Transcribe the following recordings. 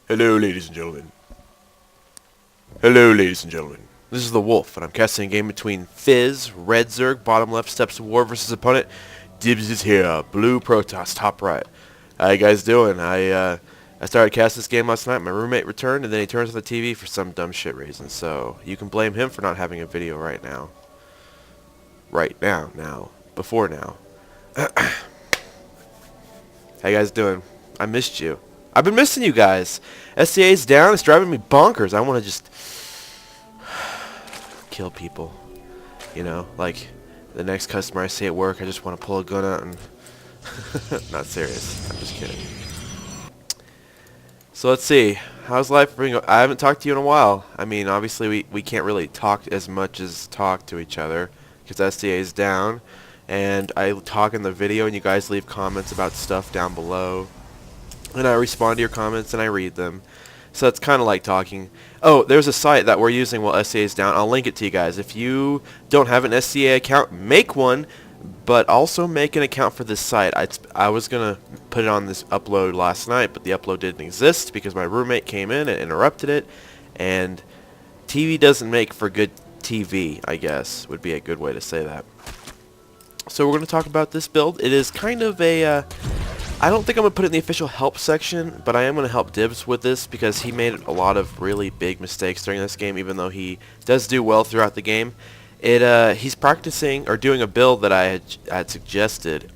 Hello, ladies and gentlemen. Hello, ladies and gentlemen. This is the Wolf, and I'm casting a game between Phiz, Red Zerg, bottom left, steps to war versus opponent. Dibs is here, blue Protoss, top right. How you guys doing? I started casting this game last night. My roommate returned, and then he turns on the TV for some dumb shit reason. So you can blame him for not having a video right now. Before now. How you guys doing? I missed you. I've been missing you guys. SCA's down. It's driving me bonkers. I want to just kill people. You know, like the next customer I see at work, I just want to pull a gun out and... Not serious. I'm just kidding. So let's see. How's life been going? I haven't talked to you in a while. I mean, obviously we can't really talk as much as talk to each other because SCA is down. And I talk in the video and you guys leave comments about stuff down below. And I respond to your comments and I read them. So it's kind of like talking. Oh, there's a site that we're using while SCA is down. I'll link it to you guys. If you don't have an SCA account, make one. But also make an account for this site. I was going to put it on this upload last night, but the upload didn't exist because my roommate came in and interrupted it. And TV doesn't make for good TV, I guess, would be a good way to say that. So we're going to talk about this build. It is kind of a... I don't think I'm going to put it in the official help section, but I am going to help Dibs with this because he made a lot of really big mistakes during this game, even though he does do well throughout the game. He's practicing or doing a build that I had suggested,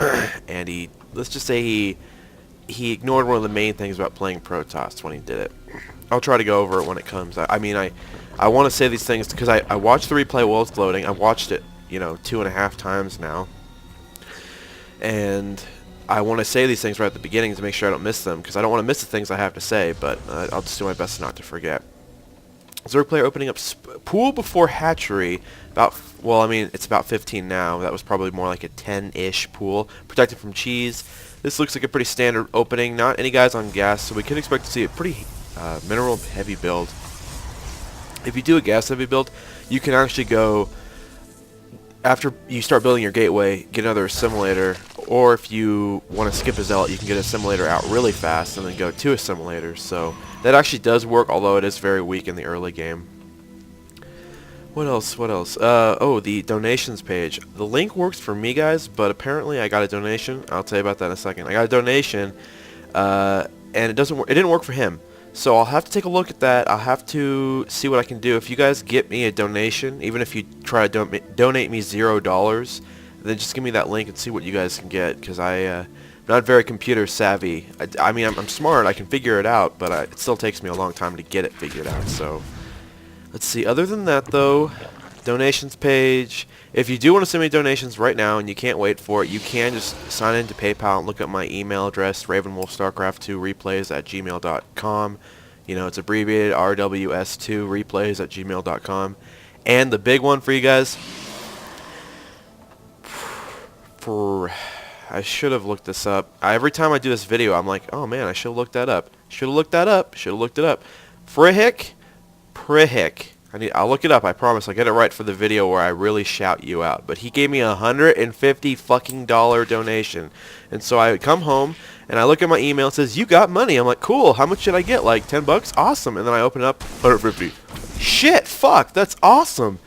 and let's just say he ignored one of the main things about playing Protoss when he did it. I'll try to go over it when it comes. I mean, I want to say these things because I watched the replay while it's loading. I watched it, 2.5 times now, and I want to say these things right at the beginning to make sure I don't miss them because I don't want to miss the things I have to say, but I'll just do my best not to forget. Zerg player opening up pool before hatchery. It's about 15 now. That was probably more like a 10-ish pool. Protected from cheese. This looks like a pretty standard opening. Not any guys on gas, so we can expect to see a pretty mineral-heavy build. If you do a gas-heavy build, you can actually go... After you start building your gateway, get another assimilator, or if you want to skip a zealot, you can get an assimilator out really fast and then go 2 assimilators. So that actually does work, although it is very weak in the early game. What else? Oh, the donations page. The link works for me, guys, but apparently I got a donation. I'll tell you about that in a second. I got a donation, and it didn't work for him. So I'll have to take a look at that. I'll have to see what I can do. If you guys get me a donation, even if you try to donate me $0, then just give me that link and see what you guys can get, because I'm not very computer savvy. I mean, I'm smart. I can figure it out, but it still takes me a long time to get it figured out. So let's see. Other than that, though, donations page. If you do want to send me donations right now and you can't wait for it, you can just sign into PayPal and look at my email address, ravenwolfstarcraft2replays@gmail.com. It's abbreviated RWS2replays@gmail.com. And the big one for you guys, I should have looked this up. Every time I do this video, I'm like, oh man, I should have looked that up. Should have looked that up. Should have looked it up. Prihick. I'll look it up. I promise. I'll get it right for the video where I really shout you out. But he gave me $150 fucking donation, and so I come home and I look at my email. It says you got money. I'm like, cool. How much should I get? Like $10? Awesome. And then I open it up, 150. Shit. Fuck. That's awesome.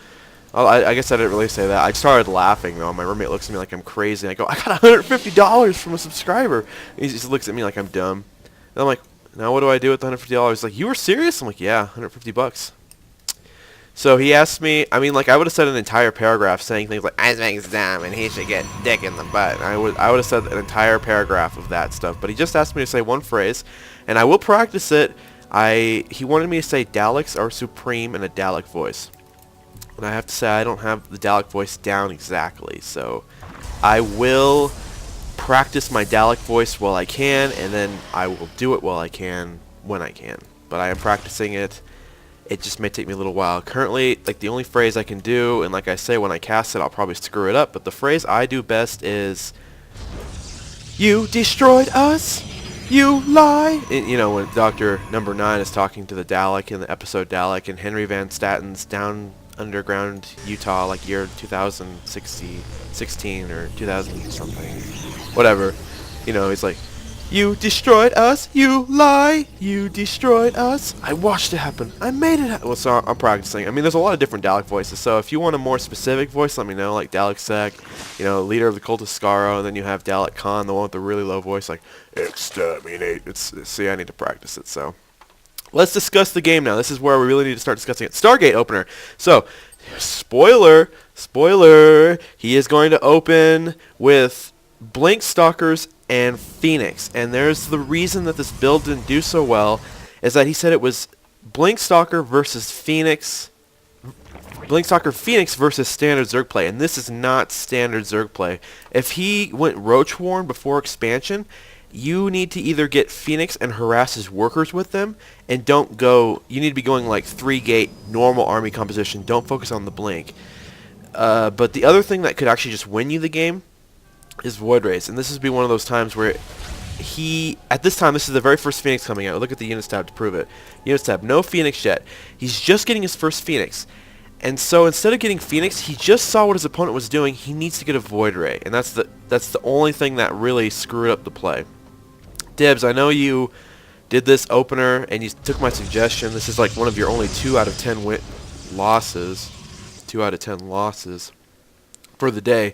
Well, I guess I didn't really say that. I started laughing though. My roommate looks at me like I'm crazy. I go, I got $150 from a subscriber. He just looks at me like I'm dumb. And I'm like, now what do I do with the $150? He's like, you were serious? I'm like, yeah, $150. So he asked me, I would have said an entire paragraph saying things like, Isaac's dumb and he should get dick in the butt. I would have said an entire paragraph of that stuff. But he just asked me to say one phrase, and I will practice it. He wanted me to say Daleks are supreme in a Dalek voice. And I have to say I don't have the Dalek voice down exactly. So I will practice my Dalek voice while I can, and then I will do it while I can, when I can. But I am practicing it. It just may take me a little while. Currently, the only phrase I can do, and like I say, when I cast it, I'll probably screw it up, but the phrase I do best is, you destroyed us, you lie. And, when Dr. Number 9 is talking to the Dalek in the episode Dalek, and Henry Van Statten's down underground Utah, year 2016 or 2000 something, whatever. He's like, You destroyed us, you lie! You destroyed us! I watched it happen. I made it happen. Well, so I'm practicing. I mean, there's a lot of different Dalek voices, so if you want a more specific voice, let me know, like Dalek Sec, you know, leader of the cult of Skaro, and then you have Dalek Khan, the one with the really low voice, like, exterminate. See, I need to practice it, so. Let's discuss the game now. This is where we really need to start discussing it. Stargate opener. So, spoiler, he is going to open with Blink Stalkers and Phoenix, and there's the reason that this build didn't do so well is that he said it was Blink Stalker versus Phoenix, Blink Stalker Phoenix versus standard Zerg play, and this is not standard Zerg play. If he went Roach Warren before expansion, you need to either get Phoenix and harass his workers with them, and don't go, you need to be going like 3-gate normal army composition, don't focus on the Blink. But the other thing that could actually just win you the game is Void Rays, and this would be one of those times where at this time, this is the very first Phoenix coming out. Look at the Units tab to prove it. Units tab, no Phoenix yet. He's just getting his first Phoenix. And so instead of getting Phoenix, he just saw what his opponent was doing. He needs to get a Void Ray, and that's the only thing that really screwed up the play. Dibs, I know you did this opener, and you took my suggestion. This is like one of your only 2 out of 10 losses. 2 out of 10 losses for the day.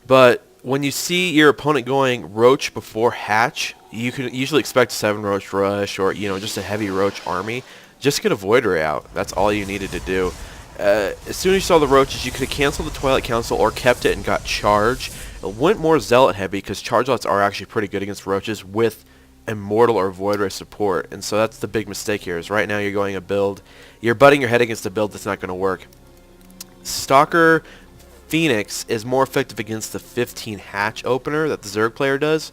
But when you see your opponent going Roach before Hatch, you can usually expect 7 Roach Rush or, you know, just a heavy Roach army. Just get a Void Ray out. That's all you needed to do. As soon as you saw the Roaches, you could have canceled the Twilight Council or kept it and got Charge. It went more Zealot heavy because Charge Lots are actually pretty good against Roaches with Immortal or Void Ray support. And so that's the big mistake here is right now you're going a build. You're butting your head against a build that's not going to work. Stalker Phoenix is more effective against the 15 Hatch opener that the Zerg player does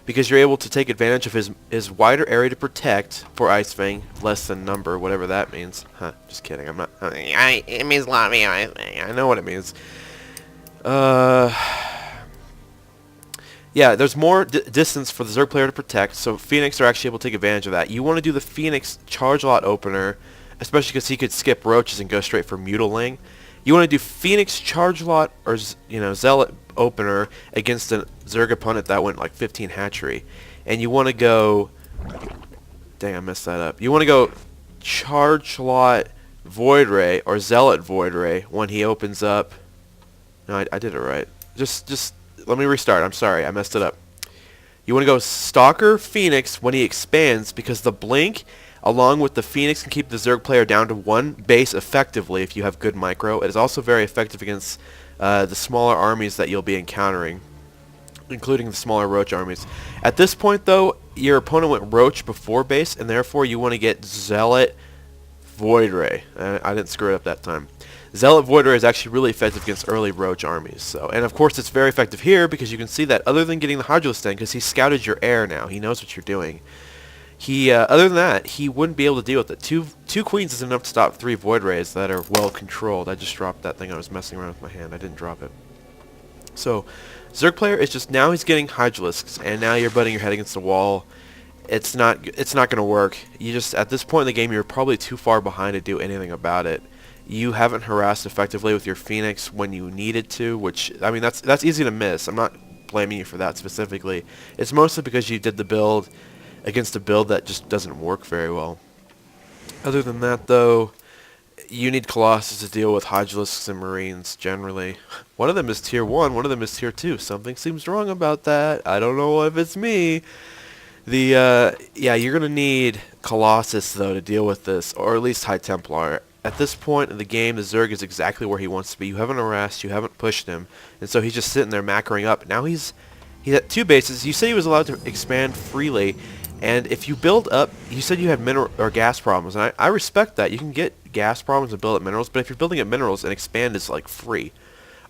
because you're able to take advantage of his wider area to protect for Ice Fang, less than number, whatever that means. Huh, just kidding. I'm not. It means a lot to me, Ice Fang. I know what it means. Yeah, there's more distance for the Zerg player to protect, so Phoenix are actually able to take advantage of that. You want to do the Phoenix Charge Lot opener, especially because he could skip Roaches and go straight for Mutiling. You want to do Phoenix Charge Lot or, you know, Zealot opener against a Zerg opponent that went like 15 Hatchery. And you want to go... Dang, I messed that up. You want to go Charge Lot Void Ray or Zealot Void Ray when he opens up... No, I did it right. Just let me restart. I'm sorry. I messed it up. You want to go Stalker Phoenix when he expands because the Blink... along with the Phoenix can keep the Zerg player down to 1 base effectively if you have good micro. It is also very effective against the smaller armies that you'll be encountering, including the smaller Roach armies. At this point, though, your opponent went Roach before base, and therefore you want to get Zealot Void Ray. I didn't screw it up that time. Zealot Void Ray is actually really effective against early Roach armies. So, and of course, it's very effective here because you can see that other than getting the Hydrolis Den, because he scouted your air now, he knows what you're doing. Other than that, he wouldn't be able to deal with it. Two Queens is enough to stop 3 Void Rays that are well controlled. I just dropped that thing. I was messing around with my hand. I didn't drop it. So, Zerg player is just now he's getting Hydralisks, and now you're butting your head against the wall. It's not going to work. You just at this point in the game, you're probably too far behind to do anything about it. You haven't harassed effectively with your Phoenix when you needed to, which I mean that's easy to miss. I'm not blaming you for that specifically. It's mostly because you did the build against a build that just doesn't work very well. Other than that, though, you need Colossus to deal with Hydralisks and Marines, generally. One of them is Tier 1, one of them is Tier 2. Something seems wrong about that. I don't know if it's me. Yeah, you're going to need Colossus, though, to deal with this, or at least High Templar. At this point in the game, the Zerg is exactly where he wants to be. You haven't harassed, you haven't pushed him, and so he's just sitting there macroing up. Now he's at 2 bases. You said he was allowed to expand freely. And if you build up, you said you had mineral or gas problems, and I respect that. You can get gas problems and build up minerals, but if you're building up minerals and expand is like free.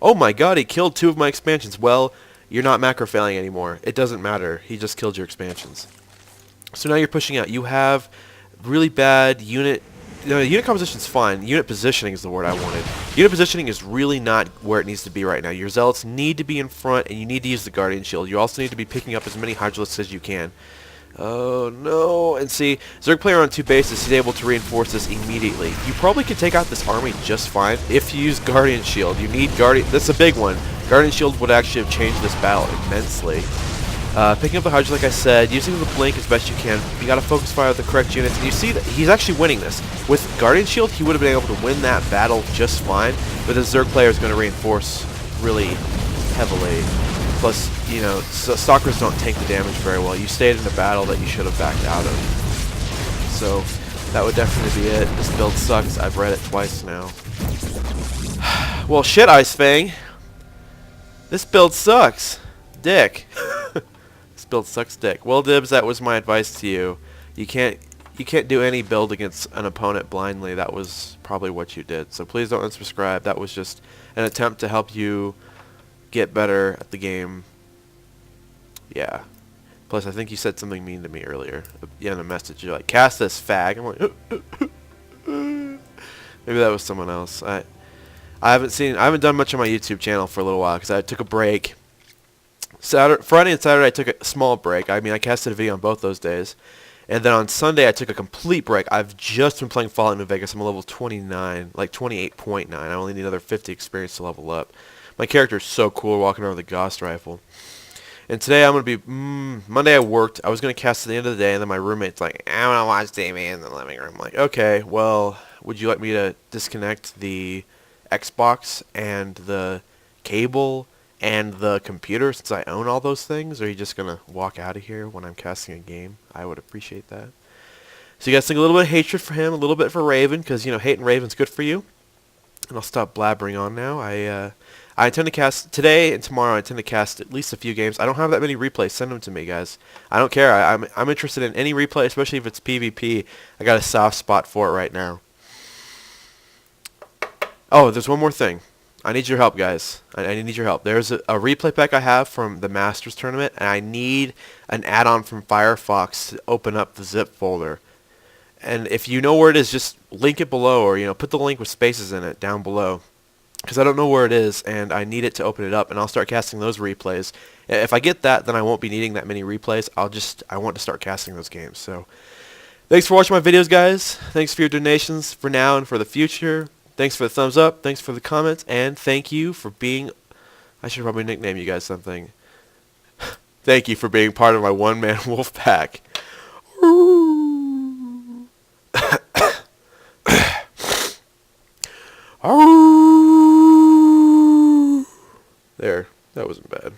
Oh my god, he killed 2 of my expansions. Well, you're not macro failing anymore. It doesn't matter. He just killed your expansions. So now you're pushing out. You have really bad unit... unit composition's fine. Unit positioning is the word I wanted. Unit positioning is really not where it needs to be right now. Your Zealots need to be in front, and you need to use the Guardian Shield. You also need to be picking up as many Hydralisks as you can. Oh no, and see, Zerg player on 2 bases, he's able to reinforce this immediately. You probably could take out this army just fine if you use Guardian Shield. You need Guardian, that's a big one. Guardian Shield would actually have changed this battle immensely. Picking up the Hydra, like I said, using the blink as best you can. You gotta focus fire with the correct units, and you see that he's actually winning this. With Guardian Shield, he would have been able to win that battle just fine, but the Zerg player is going to reinforce really heavily. Plus, you know, Stalkers don't take the damage very well. You stayed in a battle that you should have backed out of. So, that would definitely be it. This build sucks. I've read it twice now. Well, shit, Ice Fang. This build sucks. Dick. This build sucks dick. Well, Dibs, that was my advice to you. You can't do any build against an opponent blindly. That was probably what you did. So please don't unsubscribe. That was just an attempt to help you get better at the game. Yeah. Plus, I think you said something mean to me earlier. Yeah, in a message. You're like, cast this fag. I'm like, maybe that was someone else. I haven't done much on my YouTube channel for a little while because I took a break. Friday and Saturday I took a small break. I mean, I casted a video on both those days. And then on Sunday I took a complete break. I've just been playing Fallout New Vegas. I'm a level 29, like 28.9. I only need another 50 experience to level up. My character is so cool walking around with a Gauss rifle. And today I'm going to be, Monday I worked. I was going to cast at the end of the day, and then my roommate's like, I want to watch TV in the living room. I'm like, okay, well, would you like me to disconnect the Xbox and the cable and the computer since I own all those things? Or are you just going to walk out of here when I'm casting a game? I would appreciate that. So you guys think a little bit of hatred for him, a little bit for Raven, because, you know, hating Raven's good for you. And I'll stop blabbering on now. I intend to cast today and tomorrow. I intend to cast at least a few games. I don't have that many replays. Send them to me, guys. I don't care. I'm interested in any replay, especially if it's PvP. I got a soft spot for it right now. Oh, there's one more thing. I need your help, guys. I need your help. There's a replay pack I have from the Masters tournament, and I need an add-on from Firefox to open up the zip folder. And if you know where it is, just link it below, or, you know, put the link with spaces in it down below. Because I don't know where it is, and I need it to open it up, and I'll start casting those replays. If I get that, then I won't be needing that many replays. I want to start casting those games. So, thanks for watching my videos, guys. Thanks for your donations for now and for the future. Thanks for the thumbs up. Thanks for the comments, and thank you for being. I should probably nickname you guys something. Thank you for being part of my one-man wolf pack. There, that wasn't bad.